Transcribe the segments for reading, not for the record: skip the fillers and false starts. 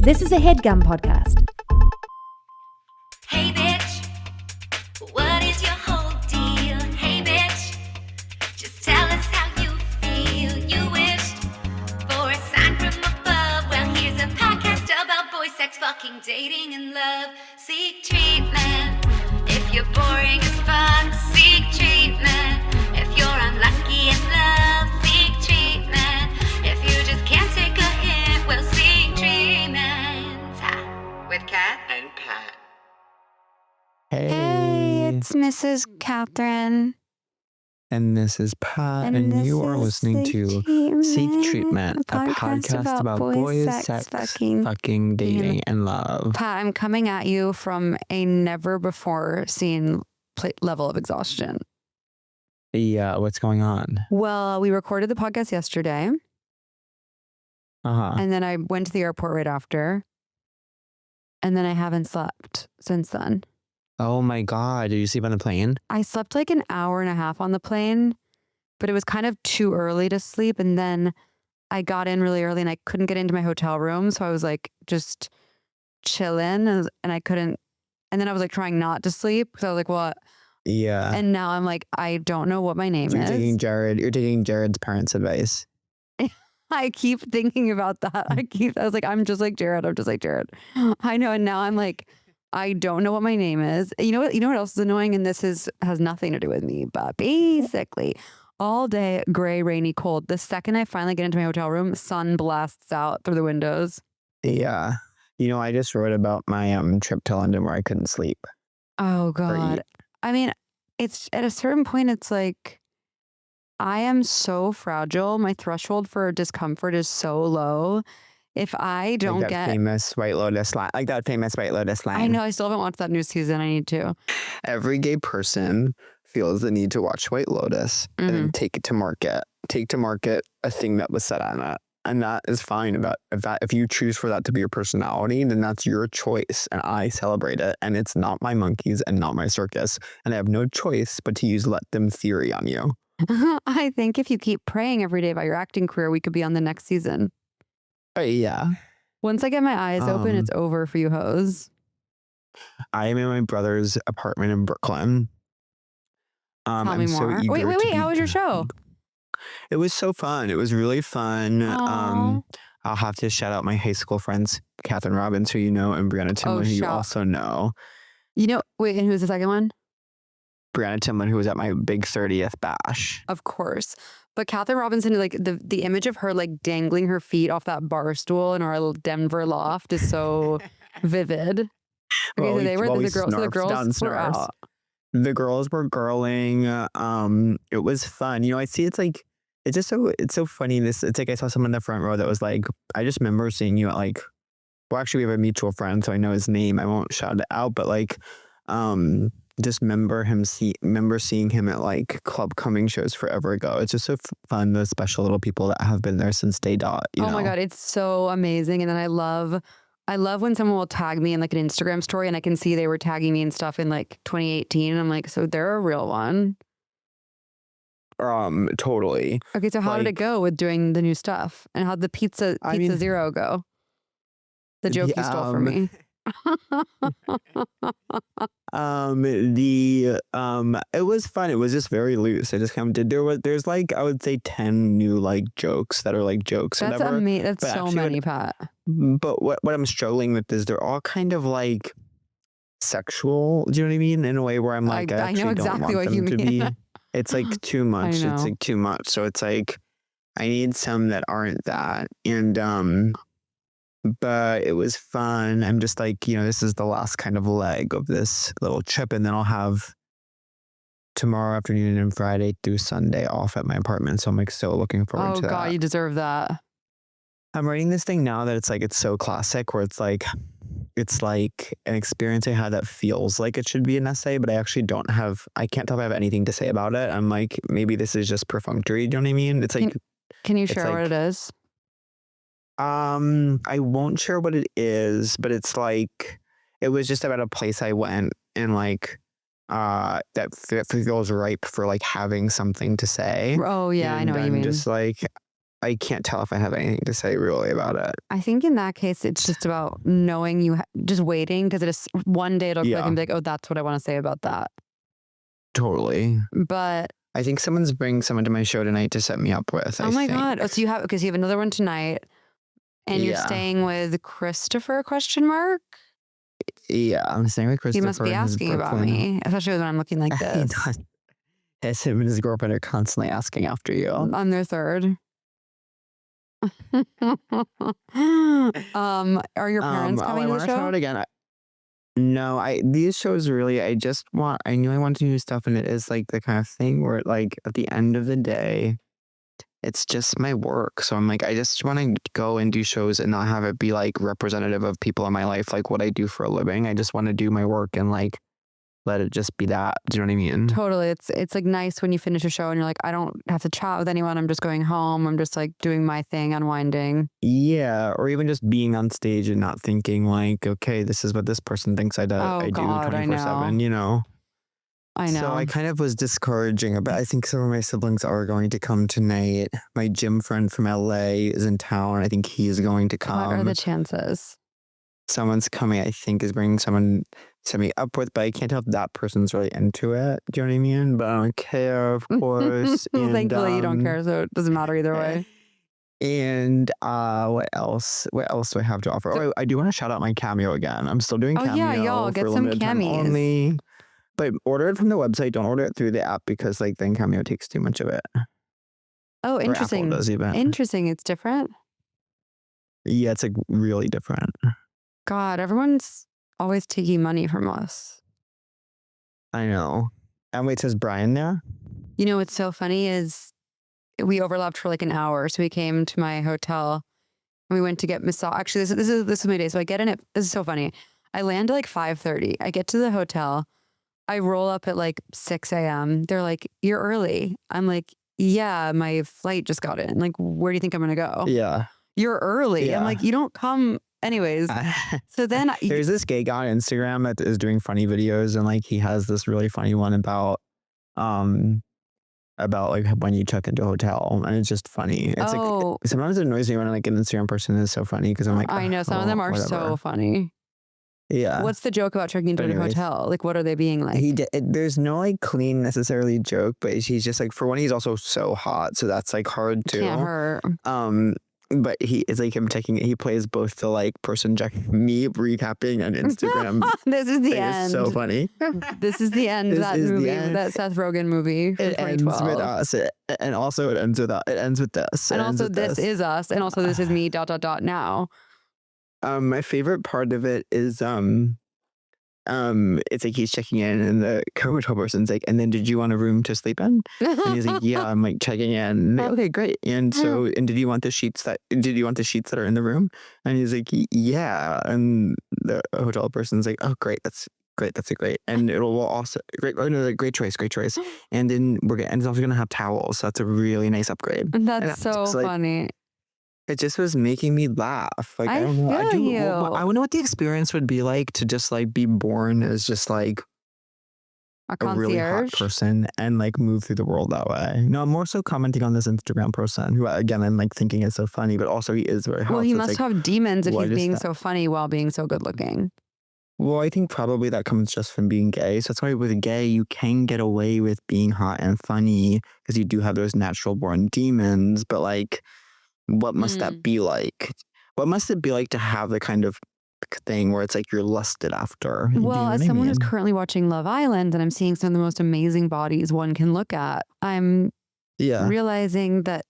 This is a Headgum podcast. Hey bitch, what is your whole deal? Hey bitch, just tell us how you feel. You wished for a sign from above. Well, here's a podcast about boy sex, fucking, dating, and love. Seek treatment if you're boring as fuck. Seek treatment if you're unlucky in love. Seek treatment if you just can't take a hint. Well, seek treatment. With Kat and Pat. Hey, it's Mrs. Catherine. And this is Pat, and you are listening to Seek Treatment, a podcast about boys, sex, fucking, dating, and love. Pat, I'm coming at you from a never-before-seen level of exhaustion. Yeah, what's going on? Well, we recorded the podcast yesterday, and then I went to the airport right after, and then I haven't slept since then. Oh my God, did you sleep on the plane? I slept like an hour and a half on the plane, but it was kind of too early to sleep. And then I got in really early and I couldn't get into my hotel room. So I was like just chilling and I couldn't. And then I was like trying not to sleep because I was like, what? Yeah. And now I'm like, I don't know what my name You're is. You're taking Jared's parents' advice. I keep thinking about that. I was like, I'm just like Jared. I'm just like Jared. I know. And now I'm like, I don't know what my name is. You know what else is annoying? And this has nothing to do with me, but basically all day, gray, rainy, cold. The second I finally get into my hotel room, sun blasts out through the windows. Yeah. You know, I just wrote about my trip to London where I couldn't sleep. Oh God. I mean, it's at a certain point, it's like, I am so fragile. My threshold for discomfort is so low. If I don't like that famous White Lotus line. I know, I still haven't watched that new season. I need to. Every gay person feels the need to watch White Lotus and take it to market. Take to market a thing that was said on it. And that is fine. If you choose for that to be your personality, then that's your choice. And I celebrate it. And it's not my monkeys and not my circus. And I have no choice but to use let them theory on you. I think if you keep praying every day about your acting career, we could be on the next season. Yeah. Once I get my eyes open, it's over for you hoes. I am in my brother's apartment in Brooklyn. Tell me more. So wait. How was your show? It was so fun. It was really fun. I'll have to shout out my high school friends, Catherine Robbins, who you know, and Brianna Timlin, who you also know. You know, wait, and who's the second one? Brianna Timlin, who was at my big 30th bash. Of course. But Catherine Robinson, like the image of her like dangling her feet off that bar stool in our little Denver loft is so vivid. Okay, so the girls were out. The girls were girling. It was fun. You know, I see it's so funny. It's like I saw someone in the front row that was like, I just remember seeing you at like, well, actually we have a mutual friend, so I know his name. I won't shout it out, but like, just remember seeing him at like club coming shows forever ago. It's just so fun, those special little people that have been there since day dot. You know? My God, it's so amazing. And then I love when someone will tag me in like an Instagram story and I can see they were tagging me and stuff in like 2018. And I'm like, so they're a real one. Totally. Okay, so how did it go with doing the new stuff? And how'd the Pizza Zero go? The joke you stole from me. It was fun. It was just very loose. I just kind of there's like, I would say 10 new like jokes that are like jokes. That's amazing. That's so many, Pat. But what I'm struggling with is they're all kind of like sexual. Do you know what I mean? In a way where I'm like, I know exactly what you mean. It's like too much. It's like too much. So it's like, I need some that aren't that. And, but it was fun. I'm just like, you know, this is the last kind of leg of this little trip. And then I'll have tomorrow afternoon and Friday through Sunday off at my apartment. So I'm like so looking forward to that. Oh God, you deserve that. I'm writing this thing now that it's so classic where it's like an experience I had that feels like it should be an essay, but I actually I can't tell if I have anything to say about it. I'm like, maybe this is just perfunctory. Do you know what I mean? It's like, can you share what it is? I won't share what it is, but it's like, it was just about a place I went and like, that feels ripe for like having something to say. Oh yeah, and I know what you I'm mean. just like, I can't tell if I have anything to say really about it. I think in that case, it's just about knowing just waiting, because it is one day it'll click and be like, oh, that's what I want to say about that. Totally. But I think someone's bringing someone to my show tonight to set me up with. Oh my God. Oh, so you have another one tonight, and you're staying with Christopher ? Yeah, I'm staying with Christopher. He must be asking about me, especially when I'm looking like this. Yes, him and his girlfriend are constantly asking after you. On their third. Are your parents coming to the show? Try it again. No, these shows really, I knew I wanted to do stuff, and it is like the kind of thing where like at the end of the day, it's just my work. So I'm like, I just want to go and do shows and not have it be like representative of people in my life, like what I do for a living. I just want to do my work and like let it just be that. Do you know what I mean? Totally. It's like nice when you finish a show and you're like, I don't have to chat with anyone. I'm just going home. I'm just like doing my thing, unwinding. Yeah. Or even just being on stage and not thinking like, okay, this is what this person thinks I do 24/7, you know? I know. So I kind of was discouraging a bit. I think some of my siblings are going to come tonight. My gym friend from LA is in town. I think he's going to come. What are the chances? Someone's coming, I think, is bringing someone to set me up with, but I can't tell if that person's really into it. Do you know what I mean? But I don't care, of course. And, thankfully, you don't care, so it doesn't matter either way. And what else? What else do I have to offer? Oh, I do want to shout out my Cameo again. I'm still doing Cameo. Yeah, y'all get some cameos. Only. But order it from the website. Don't order it through the app, because like then Cameo takes too much of it. Oh, interesting. Or Apple does even. Interesting. It's different. Yeah, it's like really different. God, everyone's always taking money from us. I know. And wait, says Brian there? You know what's so funny is we overlapped for like an hour. So we came to my hotel and we went to get massage. Actually, this is my day. So I get in it. This is so funny. I land at like 5:30. I get to the hotel. I roll up at like 6 a.m. They're like, you're early. I'm like, yeah, my flight just got in. Like, where do you think I'm going to go? Yeah. You're early. Yeah. I'm like, you don't come anyways. So then there's this gay guy on Instagram that is doing funny videos, and like he has this really funny one about like when you check into a hotel, and it's just funny. It's like sometimes it annoys me when like an Instagram person is so funny, because I'm like, I know some of them are so funny. Yeah. What's the joke about checking into a hotel? Like, what are they being like? There's no like clean necessarily joke, but he's just like, for one, he's also so hot, so that's like hard too. Can't hurt. But it's like him taking it. He plays both the like person me recapping on Instagram. This is the end. It's so funny. This is the end. That movie, that Seth Rogen movie. From it ends with us, and also it ends with us. It ends with this. And also this is us, and also this is me. ... Now. My favorite part of it is it's like he's checking in, and the hotel person's like, and then did you want a room to sleep in? And he's like, yeah. I'm like checking in. Like, okay, great. And so, and did you want the sheets that are in the room? And he's like, yeah. And the hotel person's like, oh, great. That's great. That's a great. And it'll also great. Oh no, great choice. And then it's also gonna have towels. So that's a really nice upgrade. That's so funny. It just was making me laugh. Like, I don't know. I wonder what the experience would be like to just like be born as just like a really hot person and like move through the world that way. No, I'm more so commenting on this Instagram person who, again, I'm like thinking is so funny, but also he is very hot. Well, he must have demons if he's being so funny while being so good looking. Well, I think probably that comes just from being gay. So that's why with gay, you can get away with being hot and funny because you do have those natural born demons, but like, what must that be like? What must it be like to have the kind of thing where it's like you're lusted after? Well, as someone who's currently watching Love Island and I'm seeing some of the most amazing bodies one can look at, I'm realizing that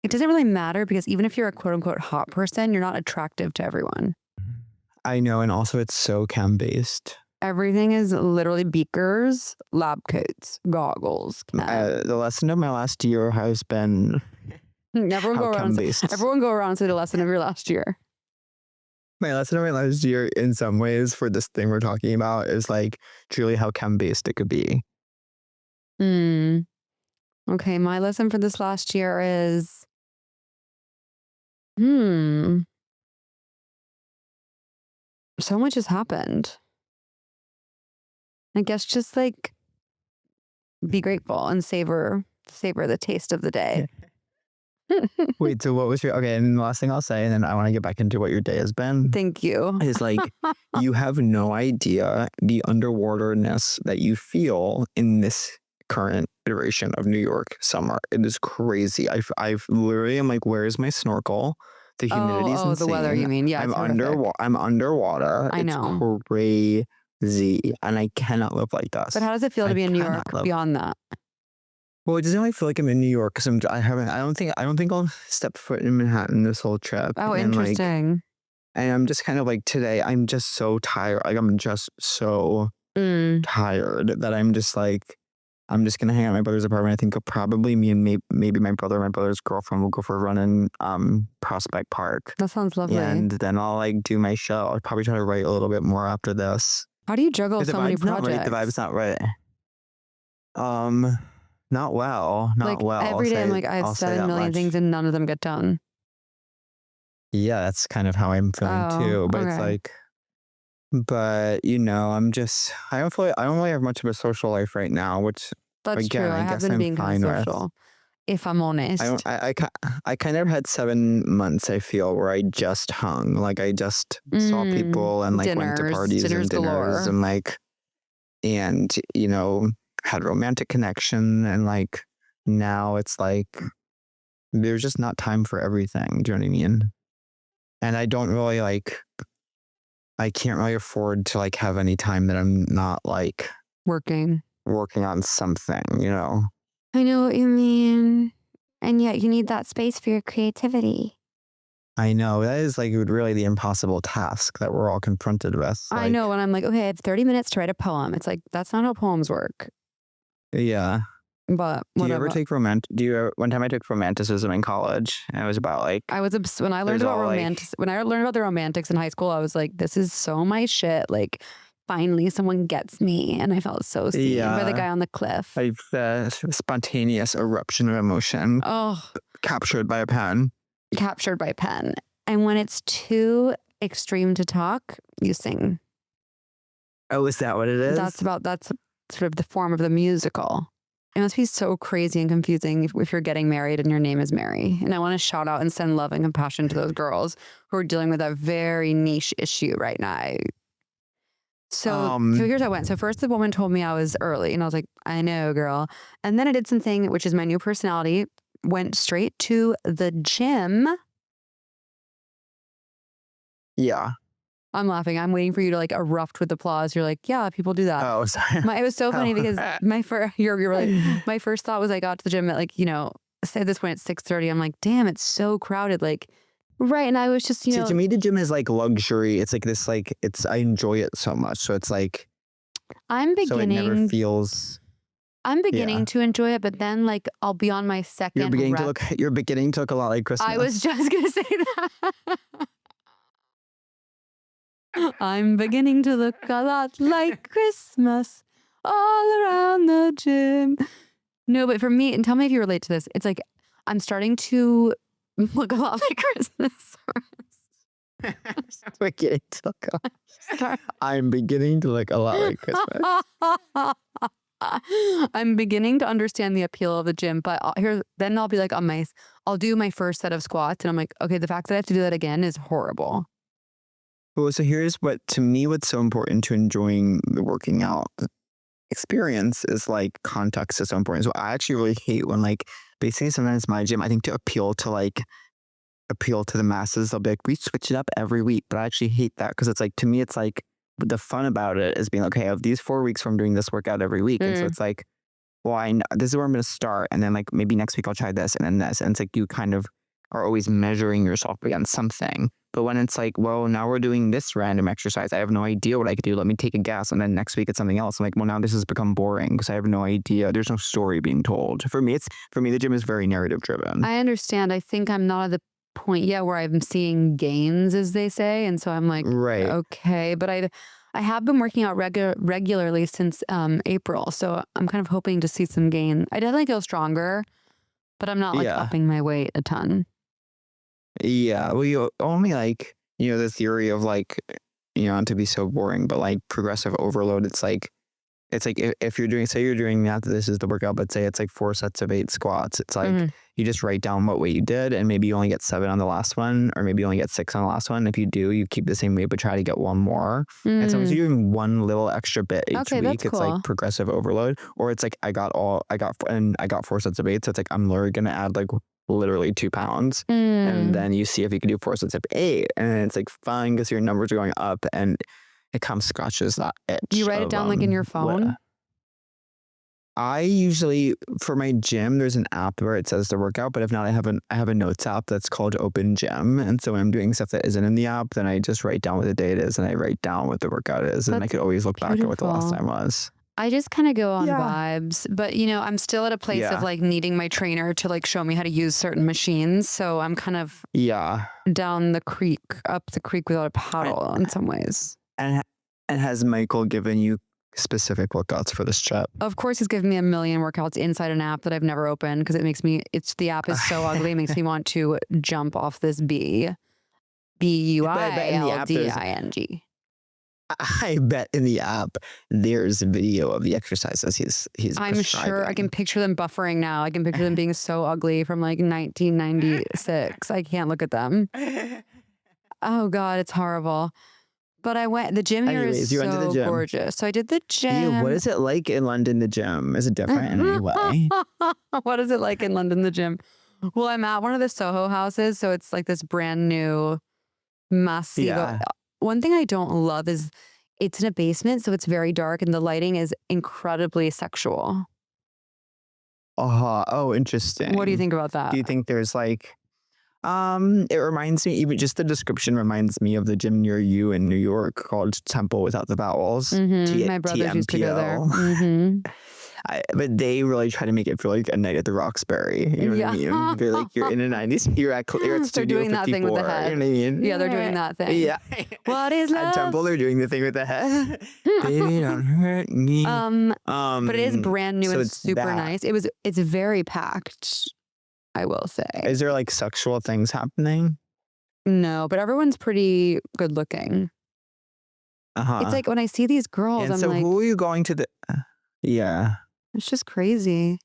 it doesn't really matter because even if you're a quote unquote hot person, you're not attractive to everyone. I know. And also it's so chem based. Everything is literally Beakers, Labcoats, goggles. The lesson of my last year has been... Everyone go around and say the lesson of your last year. My lesson of my last year, in some ways, for this thing we're talking about, is like truly how chem-based it could be. Okay, my lesson for this last year is... So much has happened. I guess just like be grateful and savor the taste of the day. Wait, so what was your, okay, and the last thing I'll say, and then I want to get back into what your day has been. Thank you. Is like, you have no idea the underwaterness that you feel in this current iteration of New York summer. It is crazy. I've literally, I'm like, where's my snorkel? The humidity's insane. The weather, you mean? Yeah, I'm underwater. I know. It's crazy, and I cannot live like this. But how does it feel to be in New York beyond that? Well, it doesn't really feel like I'm in New York because I don't think I'll step foot in Manhattan this whole trip. Oh, interesting. And I'm just kind of like, today I'm just so tired. Like, I'm just so tired that I'm just like, I'm just gonna hang out at my brother's apartment. I think probably me and maybe my brother and my brother's girlfriend will go for a run in Prospect Park. That sounds lovely. And then I'll like do my show. I'll probably try to write a little bit more after this. How do you juggle so many projects? The vibe's not right. Not well. Every day I'm like, I have 7 million things and none of them get done. Yeah, that's kind of how I'm feeling too. But it's like, but you know, I don't really have much of a social life right now, which that's again, true. I have been being kind of social, if I'm honest. I kind of had 7 months, I feel, where I just hung. Like, I just saw people and like went to parties and dinners and like, and you know, had romantic connection, and like now it's like there's just not time for everything. Do you know what I mean? And I don't really like, I can't really afford to like have any time that I'm not like working on something, you know? I know what you mean. And yet you need that space for your creativity. I know. That is like really the impossible task that we're all confronted with. I know. When I'm like, okay, I have 30 minutes to write a poem. It's like, that's not how poems work. Yeah. But do you ever take one time I took romanticism in college, and it was about like, when I learned about the romantics in high school, I was like, this is so my shit. Like, finally someone gets me, and I felt so seen by the guy on the cliff. Like the spontaneous eruption of emotion. Oh, captured by a pen. And when it's too extreme to talk, you sing. Oh, is that what it is? That's sort of the form of the musical. It must be so crazy and confusing if you're getting married and your name is Mary. And I want to shout out and send love and compassion to those girls who are dealing with that very niche issue right now. So here's how it went. So first the woman told me I was early, and I was like, I know, girl. And then I did something, which is my new personality, went straight to the gym. Yeah. I'm laughing. I'm waiting for you to like erupt with applause. You're like, yeah, people do that. Oh, sorry. It was so funny because my first thought was I got to the gym at like, you know, say this point at 6:30. I'm like, damn, it's so crowded. Like, right. And I was just, you know. To me, the gym is like luxury. It's like this, like, I enjoy it so much. So it's like. So it never feels. I'm beginning to enjoy it, but then like I'll be on my second. You're beginning to look a lot like Christmas. I was just going to say that. I'm beginning to look a lot like Christmas all around the gym. No, but for me, and tell me if you relate to this, it's like I'm starting to look a lot like Christmas. I'm beginning to look a lot like Christmas. I'm beginning to understand the appeal of the gym, but then I'll be like I'll do my first set of squats, and I'm like, okay, the fact that I have to do that again is horrible. Well, so here's what's so important to enjoying the working out experience is like context is so important. So I actually really hate when like basically sometimes my gym, I think to appeal to the masses, they'll be like, we switch it up every week. But I actually hate that because it's like, to me, it's like the fun about it is being okay, I have these 4 weeks where I'm doing this workout every week. And so it's like, well, I know this is where I'm going to start. And then like maybe next week I'll try this and then this. And it's like you kind of are always measuring yourself against something. But when it's like, well, now we're doing this random exercise, I have no idea what I could do. Let me take a guess. And then next week it's something else. I'm like, well, now this has become boring because I have no idea. There's no story being told. For me, the gym is very narrative driven. I understand. I think I'm not at the point yet where I'm seeing gains, as they say. And so I'm like, right. Okay. But I have been working out regularly since April. So I'm kind of hoping to see some gain. I definitely feel stronger, but I'm not like upping my weight a ton. Yeah, well, you only like, you know, the theory of like, you know, not to be so boring, but like progressive overload, it's like it's like if you're doing, say you're doing that, this is the workout, but say it's like 4 sets of 8 squats. It's like you just write down what weight you did, and maybe you only get 7 on the last one, or maybe you only get 6 on the last one. If you do, you keep the same weight, but try to get one more. And so you're doing one little extra bit each week. It's like progressive overload, or it's like I got 4 sets of 8. So it's like, I'm literally going to add like literally 2 pounds. And then you see if you can do 4 sets of 8. And it's like fun because your numbers are going up, and it comes scratches that itch. You write it down like in your phone? I usually, for my gym, there's an app where it says the workout, but if not, I have a notes app that's called Open Gym. And so when I'm doing stuff that isn't in the app, then I just write down what the day it is, and I write down what the workout is. And I could always look back at what the last time was. I just kind of go on vibes, but I'm still at a place of like needing my trainer to like show me how to use certain machines. So I'm kind of down the creek, up the creek without a paddle in some ways. And has Michael given you specific workouts for this trip? Of course, he's given me a million workouts inside an app that I've never opened because the app is so ugly. It makes me want to jump off this building. I bet in the app there's a video of the exercises he's I'm sure I can picture them buffering now. I can picture them being so ugly from like 1996. I can't look at them. Oh God, it's horrible. But the gym here is so gorgeous. So I did the gym. What is it like in London, the gym? Is it different in any way? What is it like in London, the gym? Well, I'm at one of the Soho houses. So it's like this brand new, massive. Yeah. One thing I don't love is it's in a basement. So it's very dark and the lighting is incredibly sexual. Oh, interesting. What do you think about that? Do you think there's like... it reminds me, even just the description reminds me of the gym near you in New York called Temple Without the Vowels. My brothers used to go there. But they really try to make it feel like a night at the Roxbury. You know what I mean? They're like, you're in a 90s, you're at Studio doing 54. That thing with the head. You know what I mean? Yeah, they're doing that thing. Yeah. What is love? At Temple, they're doing the thing with the head. Baby, don't hurt me. But it is brand new and super nice. It's very packed, I will say. Is there like sexual things happening? No, but everyone's pretty good looking. It's like when I see these girls, and I'm so like, who are you going to it's just crazy.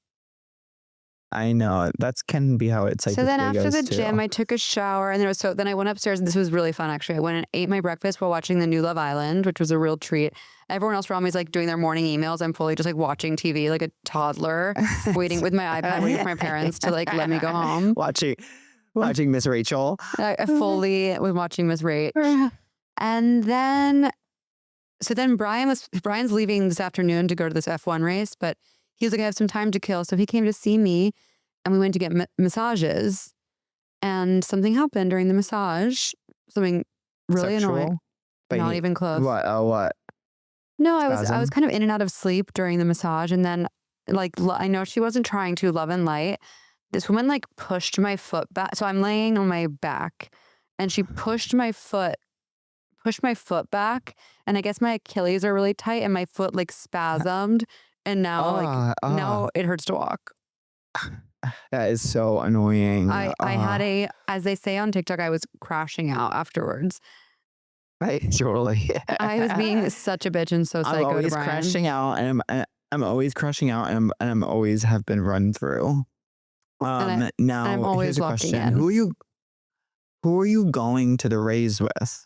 I know. That can be how it's like. So then after the gym, I took a shower and then I went upstairs and this was really fun actually. I went and ate my breakfast while watching the new Love Island, which was a real treat. Everyone else around me is like doing their morning emails. I'm fully just like watching TV like a toddler, waiting with my iPad, waiting for my parents to like let me go home. Watching Miss Rachel. I fully was watching Miss Rach. And then Brian's leaving this afternoon to go to this F1 race, but he was like, I have some time to kill. So he came to see me and we went to get massages and something happened during the massage. Something really Sexual? annoying. But Not even close. What? What? No, I was kind of in and out of sleep during the massage. And then like, I know she wasn't trying to, love and light. This woman like pushed my foot back. So I'm laying on my back and she pushed my foot back. And I guess my Achilles are really tight and my foot like spasmed. And now now it hurts to walk. That is so annoying. I had as they say on TikTok, I was crashing out afterwards. Right, totally. I was being such a bitch and so psycho. I'm always crashing out, and I'm always crashing out, and I'm always have been run through. Now I'm always here's a walking question: in. Who are you going to the raise with?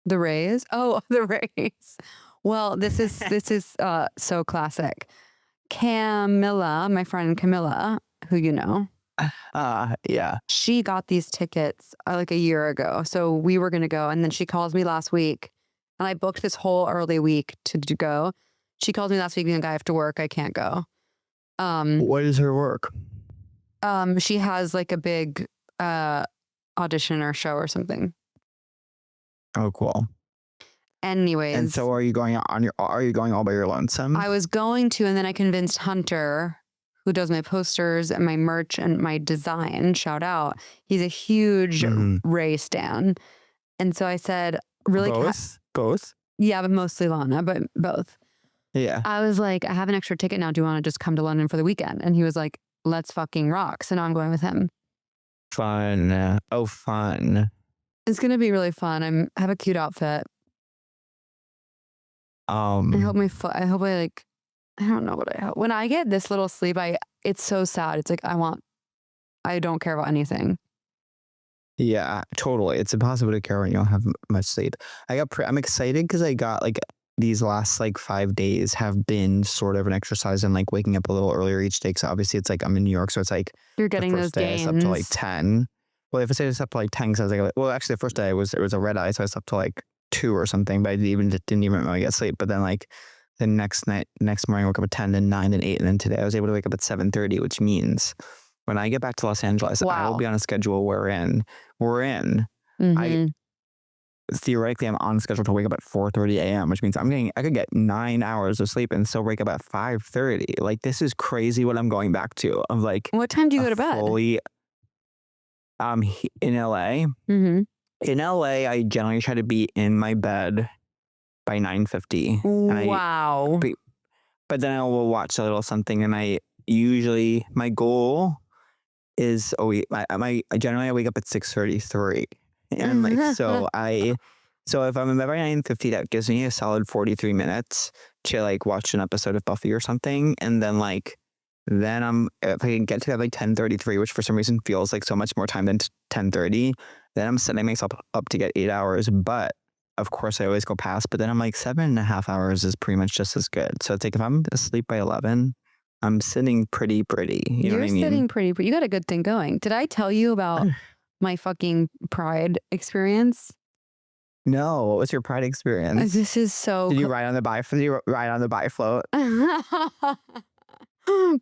The raise? Oh, the raise. Well, this is so classic. Camilla, my friend Camilla, who you know. Yeah. She got these tickets like a year ago. So we were going to go. And then she calls me last week. And I booked this whole early week to go. She called me last week being like, I have to work. I can't go. What is her work? She has like a big audition or show or something. Oh, cool. Anyways. And so are you going all by your lonesome? I was going to, and then I convinced Hunter, who does my posters and my merch and my design, shout out. He's a huge Ray stan. And so I said, really? Both? Yeah, but mostly Lana, but both. Yeah. I was like, I have an extra ticket now. Do you want to just come to London for the weekend? And he was like, let's fucking rock. So now I'm going with him. Fun. Oh, fun. It's going to be really fun. I have a cute outfit. I hope I hope I like, I don't know what I hope. When I get this little sleep, it's so sad. It's like, I don't care about anything. Yeah, totally. It's impossible to care when you don't have much sleep. I'm excited because I got like these last like 5 days have been sort of an exercise in like waking up a little earlier each day. So obviously it's like I'm in New York, so it's like you're getting those gains. I slept till like 10. Well, if I say I slept till like 10, because I was like, well, actually the first day it was a red eye, so I slept till like 2 or something, but I didn't even really get sleep. But then like the next morning I woke up at 10, then 9, and 8, and then today I was able to wake up at 7:30, which means when I get back to Los Angeles, I will be on a schedule we're in. Mm-hmm. Theoretically, I'm on schedule to wake up at 4:30 a.m., which means I could get 9 hours of sleep and still wake up at 5:30. Like, this is crazy what I'm going back to. Of like, what time do you go to bed? In LA. Mm-hmm. In LA, I generally try to be in my bed by 9:50. Wow. But then I will watch a little something, and my goal is I generally wake up at 6:33, and like so if I'm in bed by 9:50, that gives me a solid 43 minutes to like watch an episode of Buffy or something, and then if I can get to that like 10:33, which for some reason feels like so much more time than 10:30, then I'm setting myself up to get 8 hours. But of course I always go past, but then I'm like 7.5 hours is pretty much just as good. So it's like if I'm asleep by 11, I'm sitting pretty. You know what I mean? You're sitting pretty. You got a good thing going. Did I tell you about my fucking Pride experience? No. What was your Pride experience? This is so. Did you ride on the bi float?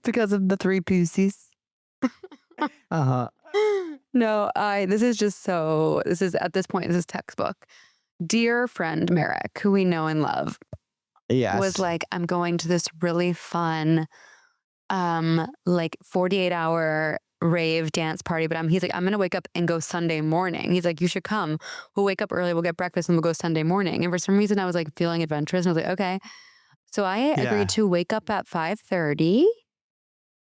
Because of the 3 pussies. Uh-huh. No, this is at this point, this is textbook. Dear friend Merrick, who we know and love, was like, I'm going to this really fun, like 48-hour rave dance party, but he's like, I'm going to wake up and go Sunday morning. He's like, you should come. We'll wake up early, we'll get breakfast, and we'll go Sunday morning. And for some reason, I was like feeling adventurous, and I was like, okay. So I agreed to wake up at 5:30.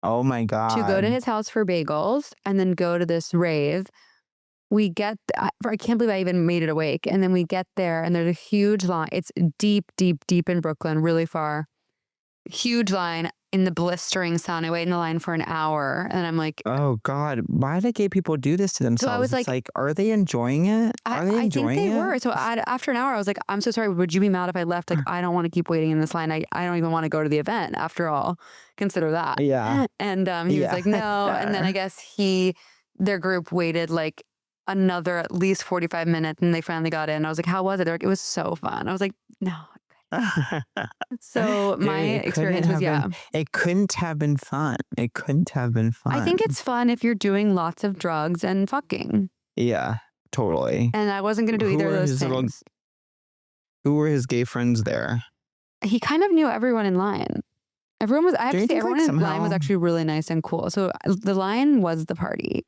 Oh my God. To go to his house for bagels and then go to this rave. I can't believe I even made it awake. And then we get there and there's a huge line. It's deep in Brooklyn, really far. Huge line in the blistering sun. I wait in the line for an hour and I'm like, oh God, why do gay people do this to themselves? So I was like, are they enjoying it? I think they were. So after an hour, I was like, I'm so sorry. Would you be mad if I left? Like, I don't want to keep waiting in this line. I don't even want to go to the event after all. Consider that. Yeah. And he was like, no. And then I guess their group waited like another at least 45 minutes and they finally got in. I was like, how was it? They're like, it was so fun. I was like, no. So my experience was, it couldn't have been fun. It couldn't have been fun. I think it's fun if you're doing lots of drugs and fucking. Yeah, totally. And I wasn't going to do either of those things. Who were his gay friends there? He kind of knew everyone in line. Everyone in line was actually really nice and cool. So the line was the party.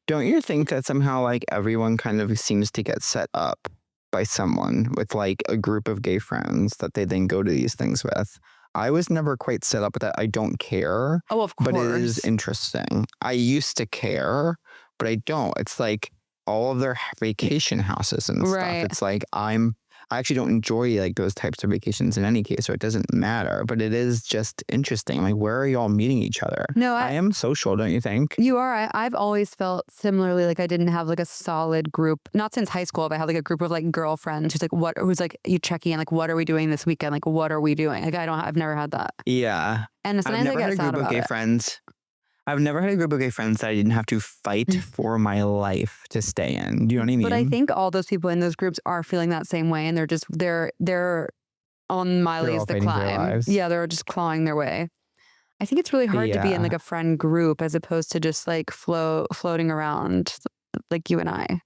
Don't you think that somehow like everyone kind of seems to get set up by someone with like a group of gay friends that they then go to these things with? I was never quite set up with that. I don't care. Oh, of course. But it is interesting. I used to care, but I don't. It's like all of their vacation houses and stuff. It's like I actually don't enjoy like those types of vacations in any case, so it doesn't matter. But it is just interesting. Like, where are y'all meeting each other? No, I am social, don't you think? You are. I've always felt similarly. Like I didn't have like a solid group. Not since high school, but I had like a group of like girlfriends who's like you checking in, like, what are we doing this weekend? Like, what are we doing? Like I've never had that. Yeah. And sometimes I get sad about it. I've never had a group of gay friends. I've never had a group of gay friends that I didn't have to fight for my life to stay in. Do you know what I mean? But I think all those people in those groups are feeling that same way, and they're on Miley's The Climb. Yeah, they're just clawing their way. I think it's really hard to be in like a friend group as opposed to just like floating around like you and I.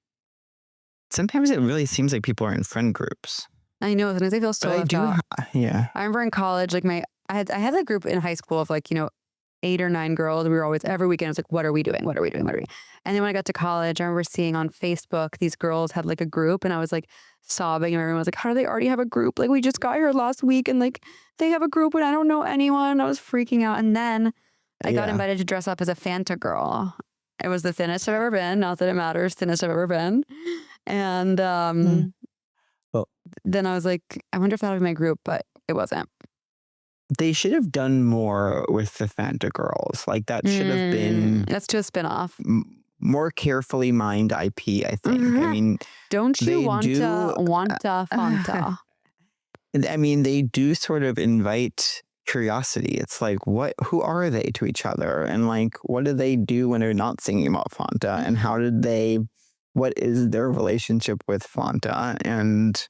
Sometimes it really seems like people are in friend groups. I know, sometimes I feel so left out. Yeah. I remember in college, like I had a group in high school of like, 8 or 9 girls. We were always, every weekend, I was like, what are we doing? What are we doing? And then when I got to college, I remember seeing on Facebook, these girls had like a group and I was like sobbing and everyone was like, how do they already have a group? Like we just got here last week and like they have a group and I don't know anyone. I was freaking out. And then I got invited to dress up as a Fanta girl. It was the thinnest I've ever been. Not that it matters, thinnest I've ever been. And then I was like, I wonder if that'll be my group, but it wasn't. They should have done more with the Fanta Girls. Like that should have been. Let's do a spinoff. More carefully mined IP, I think. I mean, don't you want a Fanta? I mean, they do sort of invite curiosity. It's like, who are they to each other? And like, what do they do when they're not singing about Fanta? And what is their relationship with Fanta? And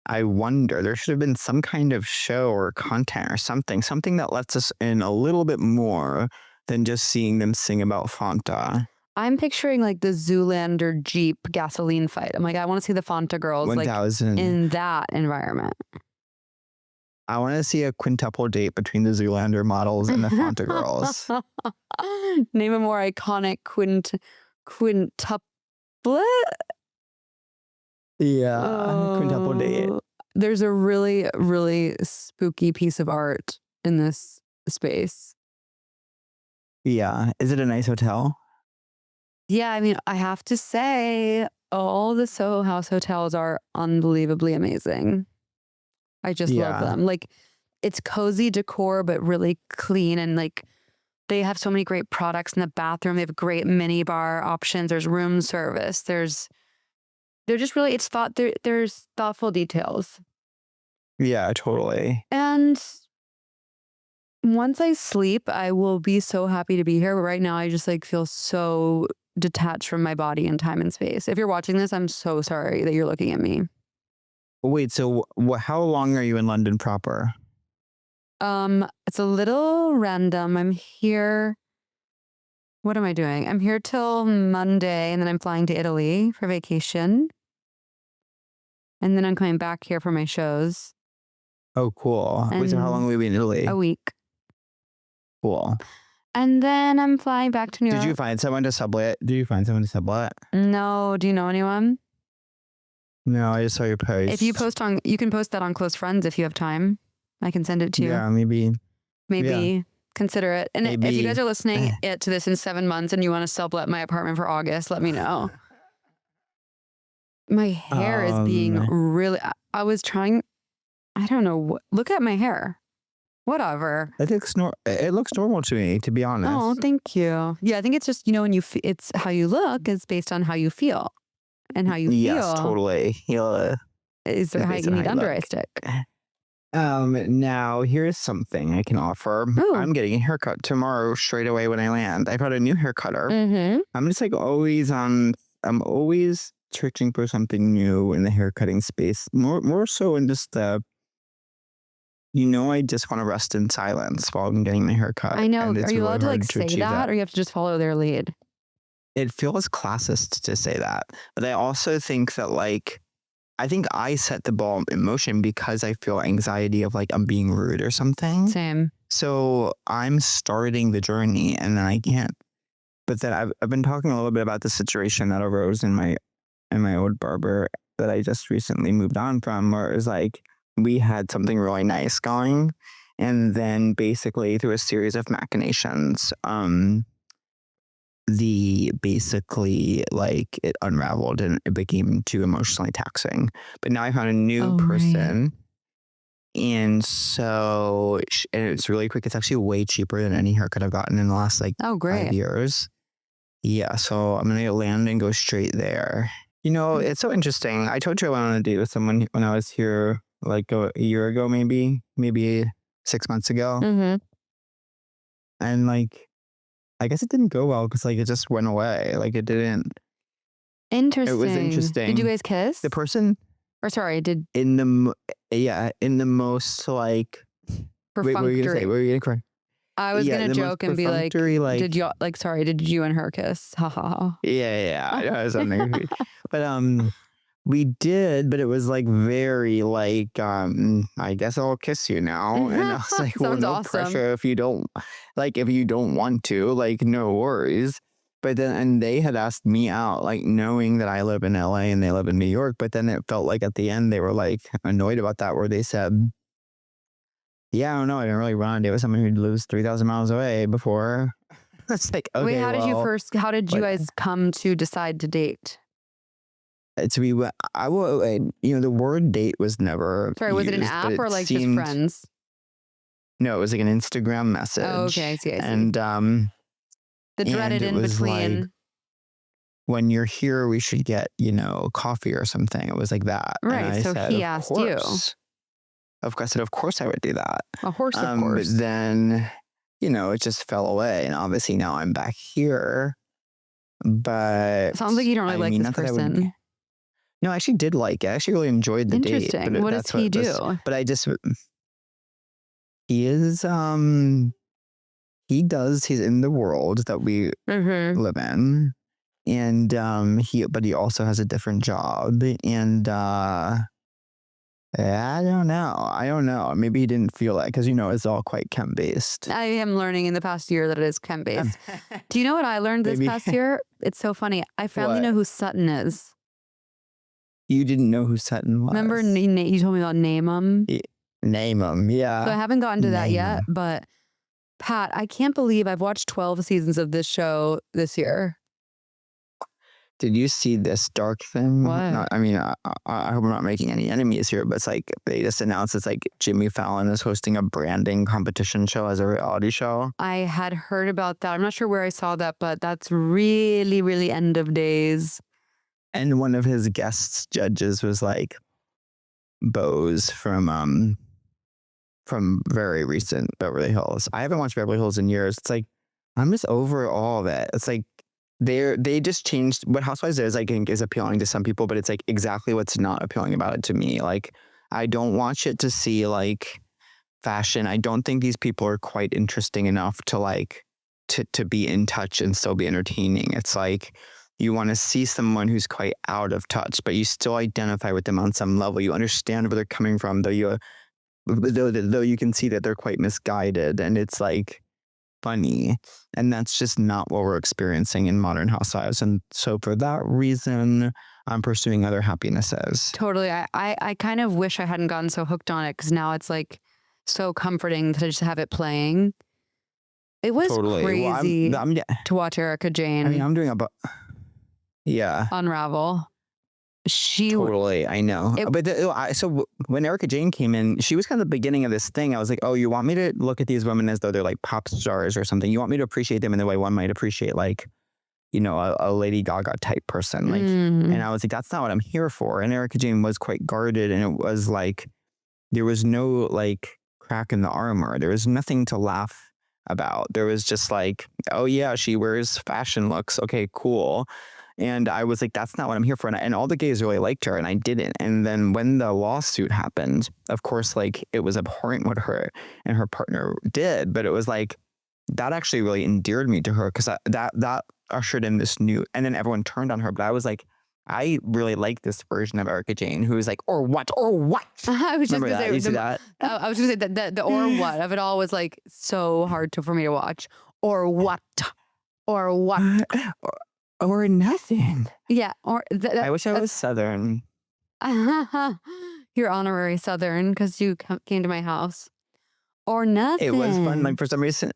I wonder, there should have been some kind of show or content or something that lets us in a little bit more than just seeing them sing about Fanta. I'm picturing like the Zoolander Jeep gasoline fight. I'm like, I want to see the Fanta Girls 1000. Like in that environment. I want to see a quintuple date between the Zoolander models and the Fanta Girls. Name a more iconic quintuplet. Yeah, quintuple date. There's a really, really spooky piece of art in this space. Yeah. Is it a nice hotel? Yeah, I mean, I have to say, all the Soho House hotels are unbelievably amazing. I just love them. Like, it's cozy decor, but really clean. And like, they have so many great products in the bathroom. They have great mini bar options. There's room service. They're just really, there's thoughtful details. Yeah, totally. And once I sleep, I will be so happy to be here. But right now, I just like feel so detached from my body and time and space. If you're watching this, I'm so sorry that you're looking at me. Wait, so how long are you in London proper? It's a little random. I'm here. What am I doing? I'm here till Monday, and then I'm flying to Italy for vacation. And then I'm coming back here for my shows. Oh, cool. Wait, so how long will we be in Italy? A week. Cool. And then I'm flying back to New York. Did you find someone to sublet? No. Do you know anyone? No, I just saw your post. If you you can post that on Close Friends if you have time. I can send it to you. Yeah, maybe. Consider it. And maybe. If you guys are listening to this in 7 months and you want to sublet my apartment for August, let me know. My hair is being really. I was trying. I don't know. Look at my hair. Whatever. It looks normal to me, to be honest. Oh, thank you. Yeah, I think it's just when it's how you look is based on how you feel, and how you feel. Yes, totally. Is how you need under eye stick. Now here's something I can offer. Ooh. I'm getting a haircut tomorrow straight away when I land. I brought a new hair cutter. Mm-hmm. I'm just like I'm always searching for something new in the hair cutting space. More so in just the. I just want to rest in silence while I'm getting my hair cut. I know. Are you allowed to say that, or you have to just follow their lead? It feels classist to say that, but I also think that I think I set the ball in motion because I feel anxiety of I'm being rude or something. Same. So I'm starting the journey, and then I can't. But then I've been talking a little bit about the situation that arose in my old barber that I just recently moved on from, where it was we had something really nice going, and then basically through a series of machinations, it unraveled and it became too emotionally taxing. But now I found a new person. Right. And so, and it's really quick. It's actually way cheaper than any haircut I've gotten in the last 5 years. Yeah. So I'm going to land and go straight there. It's so interesting. I told you I went on a date with someone when I was here a year ago, maybe 6 months ago. Mm-hmm. And I guess it didn't go well because it just went away. It didn't. Interesting. It was interesting. Did you guys kiss? The person. Or sorry, did. In the most perfunctory. Wait, what were you gonna say? What were you gonna correct? I was gonna joke and be did you did you and her kiss? Ha ha ha. Yeah. I know something. But we did, but it was very I guess I'll kiss you now. And I was well, no awesome. pressure if you don't want to, no worries. But then, and they had asked me out, knowing that I live in LA and they live in New York. But then it felt at the end, they were annoyed about that, where they said, yeah, I don't know. I didn't really run on a date with someone who lives 3,000 miles away before. It's okay. Wait, how did you guys come to decide to date? to be, I will, the word date was never. Sorry, was it an used, app or like seemed, just friends? No, it was like an Instagram message. Oh, okay, I see. And the dreaded in between. Like, when you're here, we should get, coffee or something. It was like that. Right. And I So said, he asked you. Of course, I said, of course I would do that. Of course. But then, it just fell away. And obviously now I'm back here. But sounds like you don't really like this person. No, I actually did like it. I actually really enjoyed the date. Interesting. What does he do? But he is, he's in the world that we live in. And he also has a different job. And I don't know. Maybe he didn't feel that because, it's all quite chem based. I am learning in the past year that it is chem based. Do you know what I learned this past year? It's so funny. I finally know who Sutton is. You didn't know who Sutton was? Remember you told me about Name 'em? Name 'em, yeah. So I haven't gotten to that yet, but Pat, I can't believe I've watched 12 seasons of this show this year. Did you see this dark thing? What? I hope I'm not making any enemies here, but it's like they just announced it's like Jimmy Fallon is hosting a branding competition show as a reality show. I had heard about that. I'm not sure where I saw that, but that's really, really end of days. And one of his guest judges was like Bose from very recent Beverly Hills. I haven't watched Beverly Hills in years. It's like I'm just over all of it. It's like they just changed what Housewives is. I think is appealing to some people, but it's like exactly what's not appealing about it to me. Like I don't watch it to see like fashion. I don't think these people are quite interesting enough to like to be in touch and still be entertaining. It's like you want to see someone who's quite out of touch, but you still identify with them on some level. You understand where they're coming from, though you can see that they're quite misguided, and it's like funny. And that's just not what we're experiencing in modern Housewives. And so for that reason, I'm pursuing other happinesses. Totally. I kind of wish I hadn't gotten so hooked on it because now it's like so comforting to just have it playing. It was crazy to watch Erica Jane. I mean, I'm doing unravel. I know. So when Erica Jane came in, she was kind of the beginning of this thing. I was like, oh, you want me to look at these women as though they're like pop stars or something? You want me to appreciate them in the way one might appreciate like, a Lady Gaga type person. Like, and I was like, that's not what I'm here for. And Erica Jane was quite guarded, and it was like, there was no like crack in the armor. There was nothing to laugh about. There was just like, oh yeah, she wears fashion looks. Okay, cool. And I was like, that's not what I'm here for. And all the gays really liked her, and I didn't. And then when the lawsuit happened, of course, like it was abhorrent what her and her partner did. But it was like, that actually really endeared me to her because that ushered in this new, and then everyone turned on her. But I was like, I really like this version of Erica Jane who was like, or what? I was just going to say, I was going to say that the or what of it all was like so hard for me to watch. Or what? Or nothing. Yeah. I wish I was Southern. You're honorary Southern because you came to my house. Or nothing. It was fun. Like for some reason,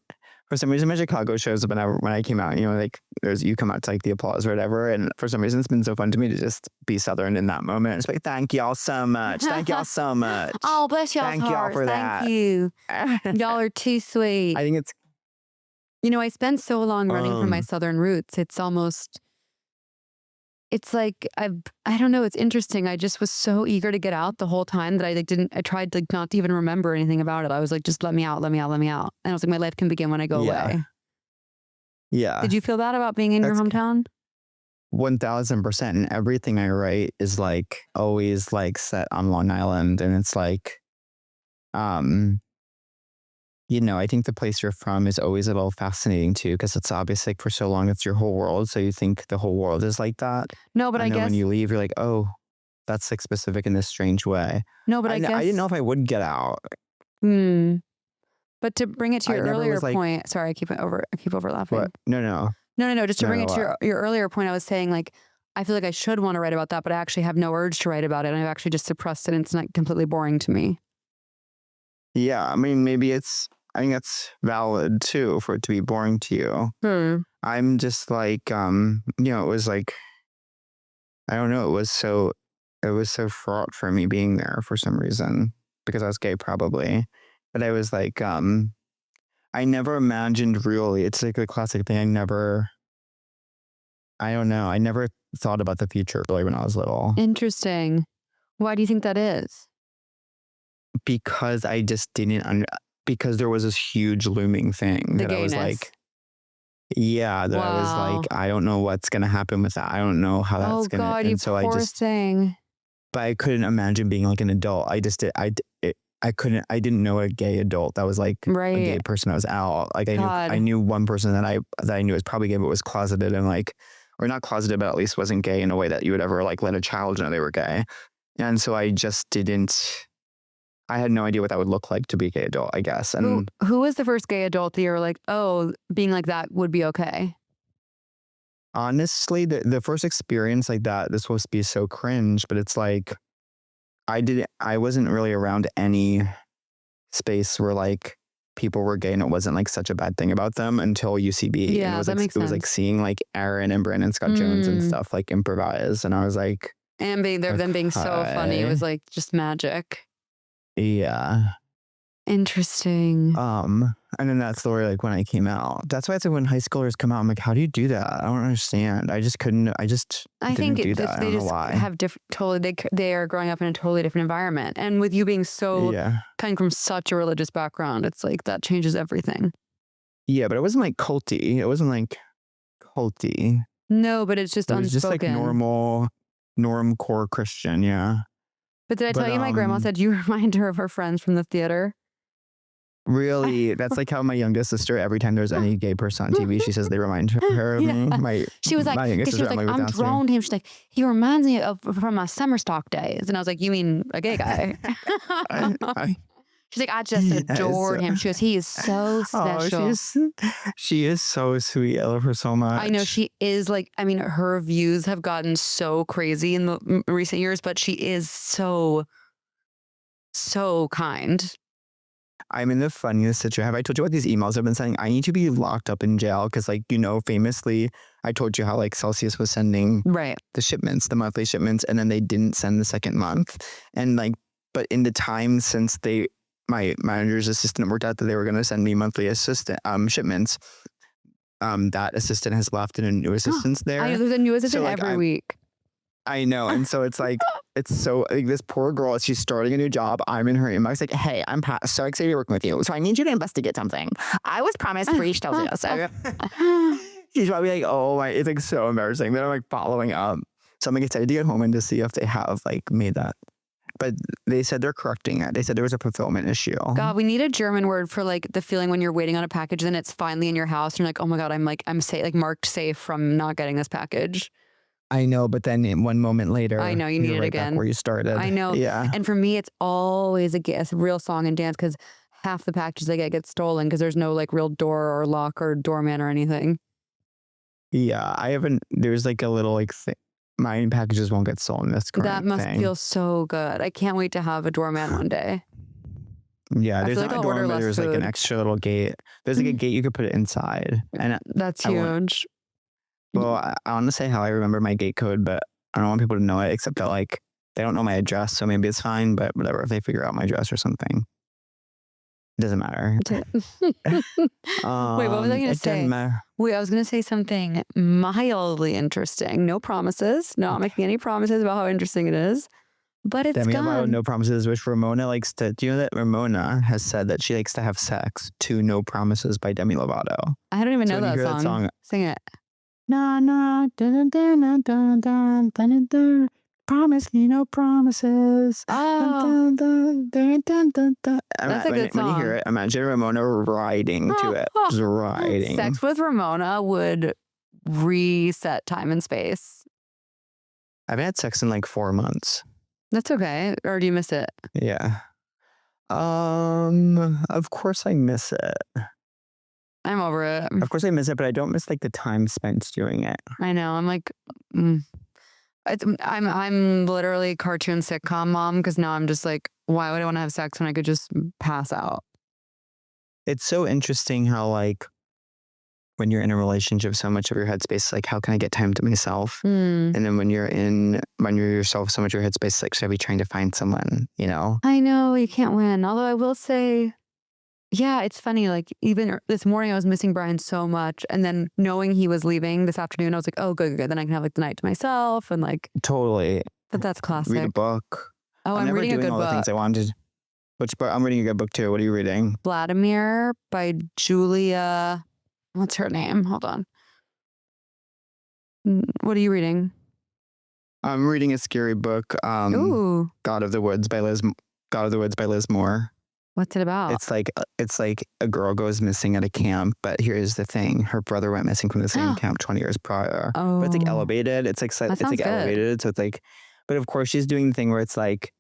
my Chicago shows when I came out, like you come out to like the applause or whatever. And for some reason, it's been so fun to me to just be Southern in that moment. It's like, thank y'all so much. Thank y'all so much. Oh, bless y'all's hearts. Y'all for Thank you. Y'all are too sweet. I think it's. I spent so long running from my Southern roots. It's like, I don't know. It's interesting. I just was so eager to get out the whole time that I tried like not to even remember anything about it. I was like, just let me out. And I was like, my life can begin when I go away. Yeah. Did you feel that about being in your hometown? 1000%. And everything I write is like always like set on Long Island. And it's like, I think the place you're from is always a little fascinating too, because it's obviously like for so long it's your whole world. So you think the whole world is like that. No, but I guess when you leave, you're like, oh, that's like specific in this strange way. No, but I guess I didn't know if I would get out. But to bring it to your earlier point, sorry, I keep overlapping. What? No. Just to bring it to your earlier point, I was saying like, I feel like I should want to write about that, but I actually have no urge to write about it. And I've actually just suppressed it, and it's not completely boring to me. Yeah, I mean, I think that's valid too for it to be boring to you. I'm just like, it was like, I don't know. It was so fraught for me being there for some reason because I was gay probably. But I was like, I never imagined really. It's like a classic thing. I don't know. I never thought about the future really when I was little. Interesting. Why do you think that is? Because I just didn't, because there was this huge looming thing that I was like, I was like, I don't know what's going to happen with that. I don't know how that's going to, and so but I couldn't imagine being like an adult. I didn't know a gay adult that was like a gay person that was out. Like I knew one person that I knew was probably gay, but was closeted and like, or not closeted, but at least wasn't gay in a way that you would ever like let a child know they were gay. And so I just I had no idea what that would look like to be a gay adult, I guess. And who was the first gay adult that you were like, oh, being like that would be okay? Honestly, the first experience like that, this was supposed to be so cringe, but it's like, I wasn't really around any space where like people were gay and it wasn't like such a bad thing about them until UCB. Yeah, and it was that like, makes sense. It was like seeing like Aaron and Brandon Scott Jones and stuff like improvise. And I was like, and them being so funny. It was like just magic. Yeah. Interesting. And then that's the way like when I came out. That's why it's like when high schoolers come out, I'm like, how do you do that? I don't understand. I just couldn't. I think do that. They just have they are growing up in a totally different environment. And with you being coming from such a religious background, it's like that changes everything. Yeah, but it wasn't like culty. It wasn't like culty. No, but it's just unspoken. It was just like normcore Christian. Yeah. But did I tell you my grandma said you remind her of her friends from the theater? Really? That's like how my youngest sister, every time there's any gay person on TV, she says they remind her of me. She was like, I'm drawn to him. She's like, he reminds me of from my summer stock days. And I was like, you mean a gay guy? She's like, I just adored him. She goes, he is so special. She is so sweet. I love her so much. I know she is like, I mean, her views have gotten so crazy in the recent years, but she is so kind. I'm in the funniest situation. Have I told you about these emails I've been sending? I need to be locked up in jail because, like, famously, I told you how like Celsius was sending the shipments, the monthly shipments, and then they didn't send the second month. And like, but in the time since my manager's assistant worked out that they were going to send me monthly shipments, that assistant has left and a new assistant's there. I know there's a new assistant every week. I know. And so it's like, it's so like this poor girl, she's starting a new job. I'm in her inbox like, hey, I'm so excited to be working with you. So I need you to investigate something. I was promised free Celsius. She's probably like, oh my, it's like so embarrassing. Then I'm like following up. So I'm like excited to get home and to see if they have like made that. But they said they're correcting it. They said there was a fulfillment issue. God, we need a German word for like the feeling when you're waiting on a package and it's finally in your house and you're like, oh my God, I'm safe, like marked safe from not getting this package. I know, but then in one moment later, I know you need it again. Back where you started. I know. Yeah. And for me, it's always a real song and dance because half the packages I get stolen because there's no like real door or lock or doorman or anything. Yeah, I haven't. There's like a little like my packages won't get stolen. That's correct. That must feel so good. I can't wait to have a doorman one day. Yeah, there's not a doorman, but there's like an extra little gate. There's like a gate you could put it inside, and that's huge. Well, I want to say how I remember my gate code, but I don't want people to know it, except that like they don't know my address, so maybe it's fine. But whatever, if they figure out my address or something, it doesn't matter. Wait, what was I going to say? Wait, I was going to say something mildly interesting. No promises. Not making any promises about how interesting it is. But it's Demi Lovato, No Promises, which Ramona likes to. Do you know that Ramona has said that she likes to have sex to No Promises by Demi Lovato? I don't even know that song. Sing it. No, no, dun, dun, dun, dun, dun, dun, dun, promise me no promises. Oh, dun, dun, dun, dun, dun. That's a good song. When you hear it, imagine Ramona riding to it. Just riding. Sex with Ramona would reset time and space. I've had sex in like 4 months. That's okay. Or do you miss it? Yeah. Of course I miss it. I'm over it. Of course I miss it, but I don't miss like the time spent doing it. I know. I'm like, I'm literally cartoon sitcom mom because now I'm just like, why would I want to have sex when I could just pass out? It's so interesting how like when you're in a relationship, so much of your headspace is like, how can I get time to myself? And then when you're yourself, so much of your headspace is like, should I be trying to find someone, you know? I know you can't win. Although I will say, yeah, it's funny. Like even this morning, I was missing Brian so much. And then knowing he was leaving this afternoon, I was like, oh, good. Then I can have like the night to myself and like. Totally. But that's classic. Read a book. Oh, I'm reading a good all book. The things I wanted. Which book? I'm reading a good book too. What are you reading? Vladimir by Julia. What's her name? Hold on. What are you reading? I'm reading a scary book. Ooh. God of the Woods by Liz Moore. What's it about? It's like a girl goes missing at a camp, but here's the thing: her brother went missing from the same camp 20 years prior. Oh. But it's like elevated. It's like elevated. So it's like, but of course she's doing the thing where it's like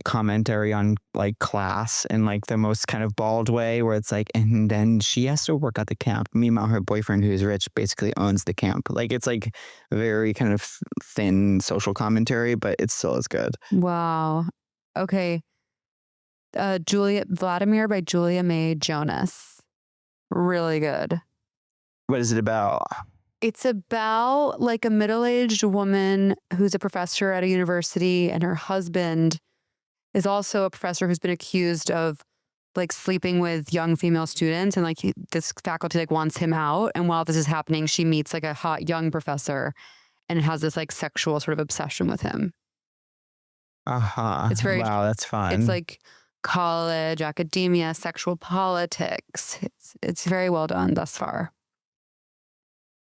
commentary on like class in like the most kind of bald way, where it's like, and then she has to work at the camp. Meanwhile, her boyfriend, who's rich, basically owns the camp. Like it's like very kind of thin social commentary, but it still is good. Wow. Okay. Vladimir by Julia May Jonas. Really good. What is it about? It's about like a middle-aged woman who's a professor at a university, and her husband is also a professor who's been accused of like sleeping with young female students, and like this faculty like wants him out. And while this is happening, she meets like a hot young professor and has this like sexual sort of obsession with him. It's very wow, that's fun. It's like college, academia, sexual politics. It's very well done thus far.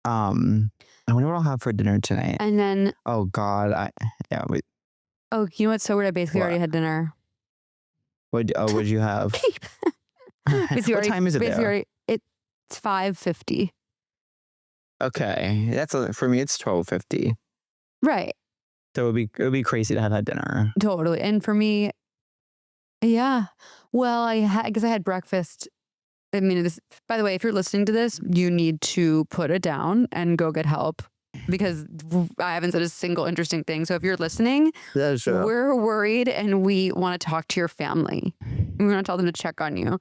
I wonder what I'll have for dinner tonight. And then oh God, wait. Oh, you know what's so weird? I basically already had dinner. What'd you have? What time is it there? It's 5:50. Okay, for me. It's 12:50. Right. So it would be crazy to have that dinner. Totally. And for me, yeah. Well, I had breakfast. I mean, this. By the way, if you're listening to this, you need to put it down and go get help, because I haven't said a single interesting thing. So if you're listening, we're worried and we want to talk to your family. We want to tell them to check on you.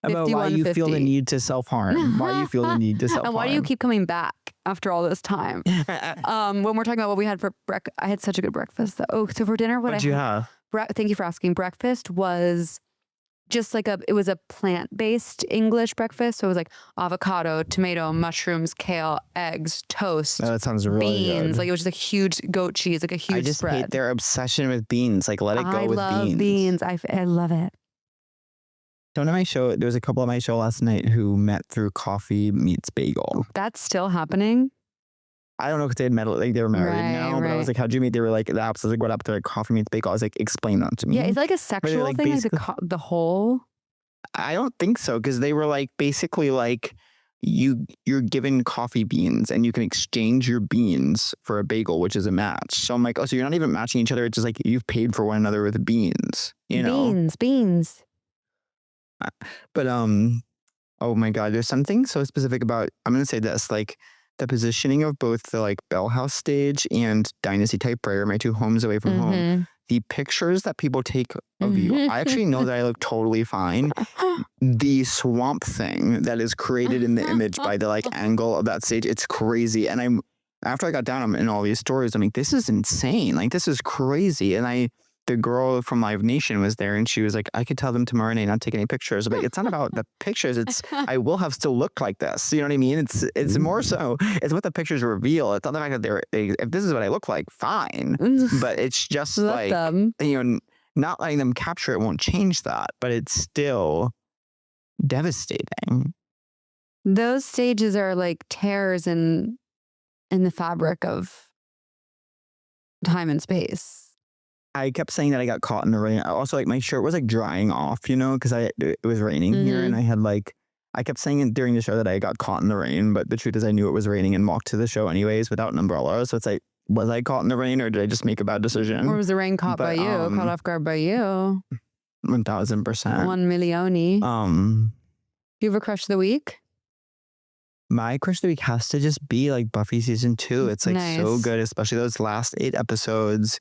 About why you feel the need to self-harm. Why you feel the need to self-harm. And why do you keep coming back after all this time? When we're talking about what we had for breakfast, I had such a good breakfast. Oh, so for dinner, what'd you have? Thank you for asking. Breakfast was just like it was a plant-based English breakfast. So it was like avocado, tomato, mushrooms, kale, eggs, toast. Oh, that sounds really beans. good. Like it was just a huge goat cheese, like a huge spread. I just hate their obsession with beans. Like let it go with beans. I love beans. I love it. Someone on my show, there was a couple on my show last night who met through coffee meets bagel. That's still happening? I don't know, because they had met, like they were married now, but I was like, how'd you meet? They were like, the opposite, like, what up to like coffee meets bagel? I was like, explain that to me. Yeah, it's like a sexual thing, like the whole. I don't think so, because they were like, basically like, you're given coffee beans and you can exchange your beans for a bagel, which is a match. So I'm like, oh, so you're not even matching each other. It's just like you've paid for one another with beans, you know? Beans. But oh my God, there's something so specific about, I'm going to say this, like the positioning of both the like Bell House stage and Dynasty Typewriter, my two homes away from home. The pictures that people take of you, I actually know that I look totally fine. The swamp thing that is created in the image by the like angle of that stage, it's crazy. And after I got down, I'm in all these stories, I'm like, this is insane. Like, this is crazy. And the girl from Live Nation was there and she was like, I could tell them tomorrow night not to take any pictures. But it's not about the pictures. It's, I will have still looked like this. You know what I mean? It's more so, it's what the pictures reveal. It's not the fact that if this is what I look like, fine. But it's just like, you know, not letting them capture it won't change that. But it's still devastating. Those stages are like tears in the fabric of time and space. I kept saying that I got caught in the rain. Also, like my shirt was like drying off, you know, because it was raining here, and I had like, I kept saying during the show that I got caught in the rain, but the truth is I knew it was raining and walked to the show anyways without an umbrella. So it's like, was I caught in the rain or did I just make a bad decision? Or was the rain caught by you, caught off guard by you? 1000%. 1 million. You have a crush of the week? My crush of the week has to just be like Buffy season 2. It's like so good, especially those last 8 episodes.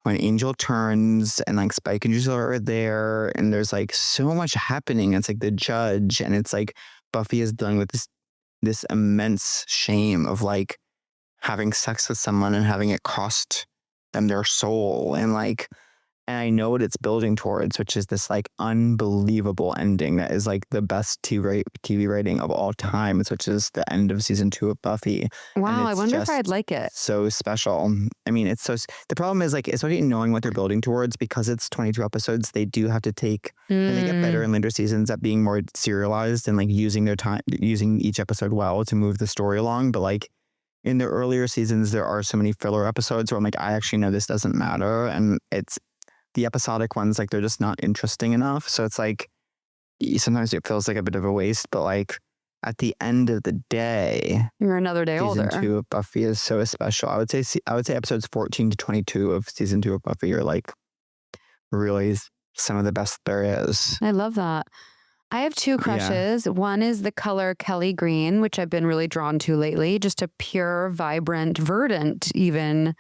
When Angel turns and like Spike and Drusilla are there and there's like so much happening. It's like the judge and it's like Buffy is dealing with this immense shame of like having sex with someone and having it cost them their soul. And I know what it's building towards, which is this like unbelievable ending that is like the best TV rating of all time, which is the end of season 2 of Buffy. Wow, I wonder if I'd like it. So special. I mean, the problem is like, especially knowing what they're building towards, because it's 22 episodes, they do have to take, and they get better in later seasons at being more serialized and like using their time, using each episode well to move the story along. But like in the earlier seasons, there are so many filler episodes where I'm like, I actually know this doesn't matter. And it's, the episodic ones, like they're just not interesting enough. So it's like sometimes it feels like a bit of a waste, but like at the end of the day, you're another day older. Season 2 of Buffy is so special. I would say episodes 14 to 22 of season 2 of Buffy are like really some of the best there is. I love that. I have 2 crushes. Yeah. One is the color Kelly green, which I've been really drawn to lately. Just a pure, vibrant, verdant, even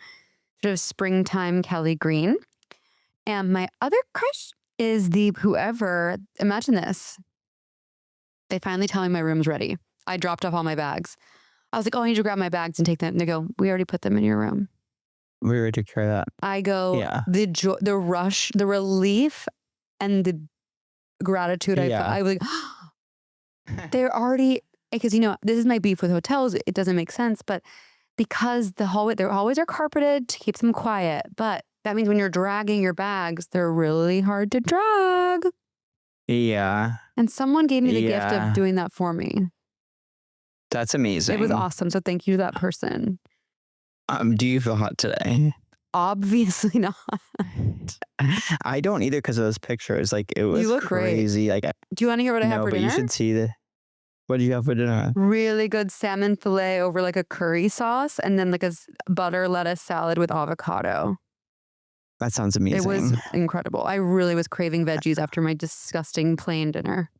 sort of springtime Kelly green. And my other crush is imagine this. They finally tell me my room's ready. I dropped off all my bags. I was like, oh, I need to grab my bags and take them. And they go, we already put them in your room. We already took care of that. I go, the joy, the rush, the relief, and the gratitude I felt. I was like, they're already, because, this is my beef with hotels. It doesn't make sense. But because their hallways are carpeted to keep them quiet. But that means when you're dragging your bags, they're really hard to drag. Yeah. And someone gave me the gift of doing that for me. That's amazing. It was awesome. So thank you to that person. Do you feel hot today? Obviously not. I don't either because of those pictures. Like it was you look crazy. Great. Like, do you want to hear what I had for dinner? You should see what do you have for dinner? Really good salmon fillet over like a curry sauce, and then like a butter lettuce salad with avocado. That sounds amazing. It was incredible. I really was craving veggies after my disgusting plain dinner.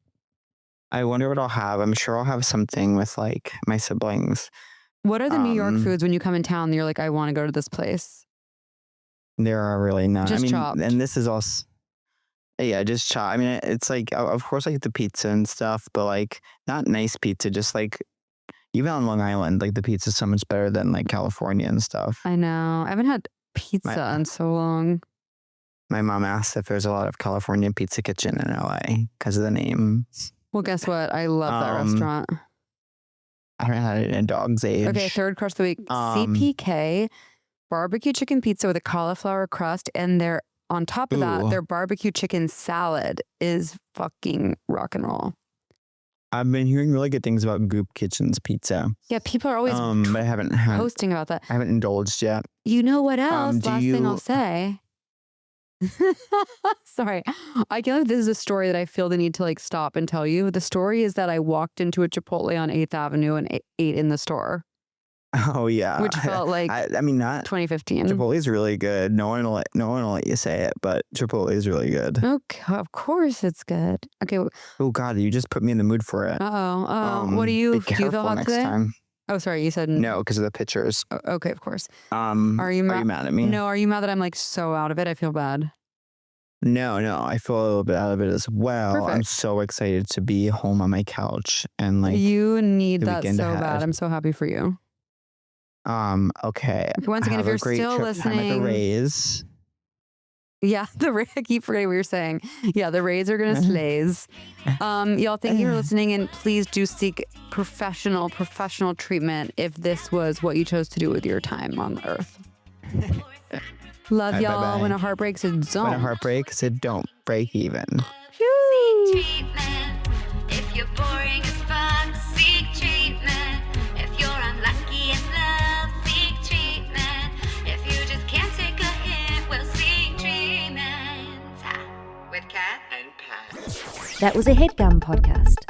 I wonder what I'll have. I'm sure I'll have something with like my siblings. What are the New York foods when you come in town and you're like, I want to go to this place? There are really not. Just chopped. And this is also, just chopped. I mean, it's like, of course, like the pizza and stuff, but like not nice pizza, just like, even on Long Island, like the pizza is so much better than like California and stuff. I know. I haven't had pizza in so long. My mom asked if there's a lot of California Pizza Kitchen in LA because of the name. Well, guess what? I love that restaurant. I haven't had it in a dog's age. Okay, third crush of the week. CPK barbecue chicken pizza with a cauliflower crust, and on top of that, their barbecue chicken salad is fucking rock and roll. I've been hearing really good things about Goop Kitchen's pizza. Yeah, people are always but I haven't posting about that. I haven't indulged yet. You know what else? Last thing I'll say. Sorry. I feel like this is a story that I feel the need to like stop and tell you. The story is that I walked into a Chipotle on 8th Avenue and ate in the store. Oh yeah. Which felt like I mean not 2015. Chipotle is really good. No one will let you say it, but Chipotle is really good. Okay, of course it's good. Okay. Oh God, you just put me in the mood for it. What do you feel hot today? Time. Oh, sorry. You said no because of the pictures. Okay, of course. Are you mad at me? No. Are you mad that I'm like so out of it? I feel bad. No. I feel a little bit out of it as well. Perfect. I'm so excited to be home on my couch and like you need that so bad. I'm so happy for you. Okay. Once again, if you're still listening, the Rays. Yeah, I keep forgetting what you're saying. Yeah, the Rays are gonna slays. Y'all, thank you for listening, and please do seek professional treatment if this was what you chose to do with your time on Earth. Love y'all. Bye-bye. When a heart breaks, it don't. When a heart breaks, it don't break even. Seek treatment if you're boring as fuck. Seek treatment if you're unlucky in love. Seek treatment if you just can't take a hint. Well, seek treatment with Kat and Pat. That was a Headgum podcast.